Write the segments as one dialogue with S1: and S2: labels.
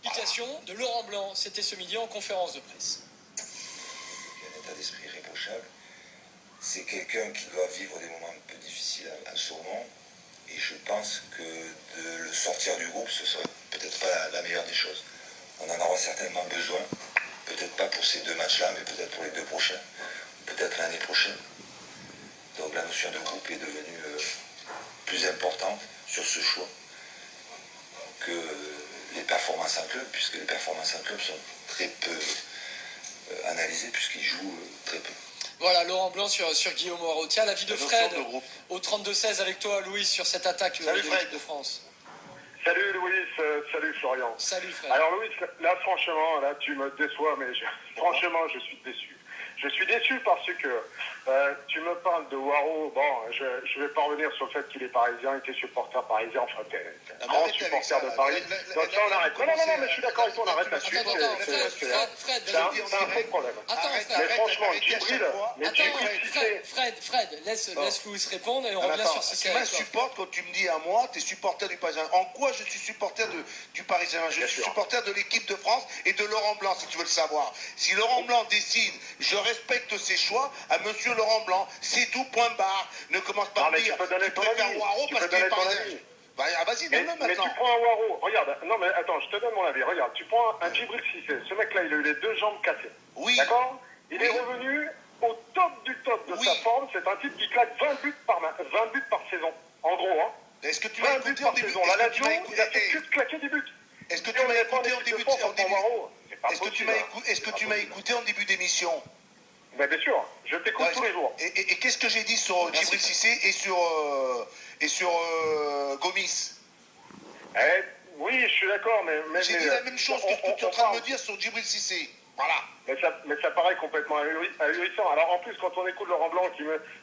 S1: L'explication de Laurent Blanc, c'était ce midi en conférence de presse.
S2: Il a un état d'esprit irréprochable. C'est quelqu'un qui doit vivre des moments un peu difficiles en ce moment. Et je pense que de le sortir du groupe, ce serait peut-être pas la meilleure des choses. On en aura certainement besoin. Peut-être pas pour ces 2 matchs-là, mais peut-être pour les 2 prochains. Peut-être l'année prochaine. Donc la notion de groupe est devenue plus importante sur ce choix que les performances en club, puisque les performances en club sont très peu analysées, puisqu'ils jouent très peu.
S1: Voilà, Laurent Blanc sur Guillaume Moreau. Tiens, l'avis de Fred au 32-16 avec toi, Louis, sur cette attaque de l'équipe de France.
S3: Salut Louis, salut Florian.
S1: Salut Fred.
S3: Alors Louis, là franchement, là tu me déçois, mais franchement je suis déçu. Je suis déçu parce que tu me parles de Waro. Bon, je vais pas revenir sur le fait qu'il est parisien, il était supporter parisien, enfin t'es un grand supporter de Paris. Donc ça on arrête. Non, mais je suis d'accord avec toi, on arrête là-dessus.
S1: Fred,
S3: c'est un faux problème. Mais franchement,
S1: Fred, laisse Louis répondre et on revient sur ce
S4: Tu m'insupportes quand tu me dis à moi, tu es supporter du Parisien. En quoi je suis supporter du Parisien? Je suis supporter de l'équipe de France et de Laurent Blanc, si tu veux le savoir. Si Laurent Blanc décide, je respecte ses choix à monsieur Laurent Blanc. C'est tout, point barre. Ne commence pas à me dire tu préfères Waro parce qu'il est parisien. Vas-y, donne-le maintenant.
S3: Mais tu prends un Waro, regarde, non mais attends, je te donne mon avis. Regarde, tu prends un Djibril Cissé. Ce mec-là, il a eu les 2 jambes cassées.
S4: Oui.
S3: D'accord? Il est revenu au top du top de sa forme. C'est un type qui claque 20 buts par saison. En gros, hein.
S4: Est-ce que tu m'as écouté en début?
S3: La Lazio, il a fait que de claquer des buts.
S4: Est-ce que tu m'as écouté en début Est-ce que tu m'as écouté en début d'émission?
S3: Ben bien sûr, je t'écoute tous les jours.
S4: Et qu'est-ce que j'ai dit sur Djibril Cissé et sur Gomis?
S3: Oui, je suis d'accord, mais
S4: j'ai dit la même chose que ce que tu es en train de me dire sur Djibril Cissé. Voilà.
S3: Mais ça paraît complètement ahurissant. Alors en plus, quand on écoute Laurent Blanc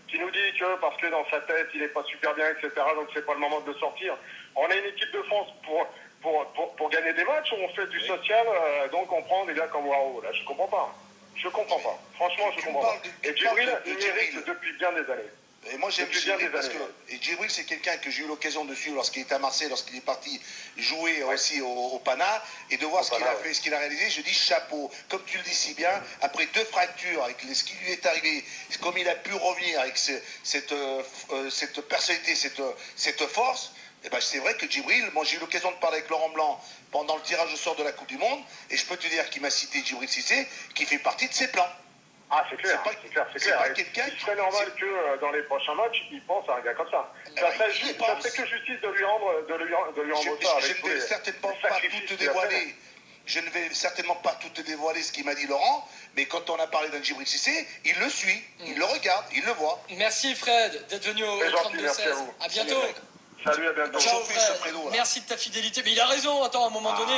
S3: qui nous dit que parce que dans sa tête, il n'est pas super bien, etc., donc c'est pas le moment de le sortir. On a une équipe de France pour gagner des matchs, on fait du social, donc on prend des gars comme Waro. Là, je comprends pas. Franchement, je comprends pas. Et Djibril, il mérite depuis bien des années.
S4: Et moi j'aime Djibril parce que Djibril c'est quelqu'un que j'ai eu l'occasion de suivre lorsqu'il était à Marseille, lorsqu'il est parti jouer aussi au Pana, et de voir ce qu'il a fait, ce qu'il a réalisé. Je dis chapeau. Comme tu le dis si bien, après 2 fractures, avec ce qui lui est arrivé, comme il a pu revenir avec cette personnalité, cette force. Eh ben, c'est vrai que Djibril, moi j'ai eu l'occasion de parler avec Laurent Blanc pendant le tirage au sort de la Coupe du Monde, et je peux te dire qu'il m'a cité Djibril Cissé, qui fait partie de ses plans.
S3: Ah, c'est clair, c'est clair.
S4: Il
S3: serait normal que dans les prochains matchs, il pense à un gars comme ça. Ça fait que justice de lui rendre ça.
S4: Je ne vais certainement pas tout te dévoiler. Je ne vais certainement pas tout te dévoiler ce qu'il m'a dit Laurent, mais quand on a parlé d'un Djibril Cissé, il le suit, il le regarde, il le voit.
S1: Merci Fred d'être venu au 32-16. À bientôt.
S3: Salut, à bientôt.
S1: Ciao Fred. Merci de ta fidélité. Mais il a raison, attends, à un moment donné.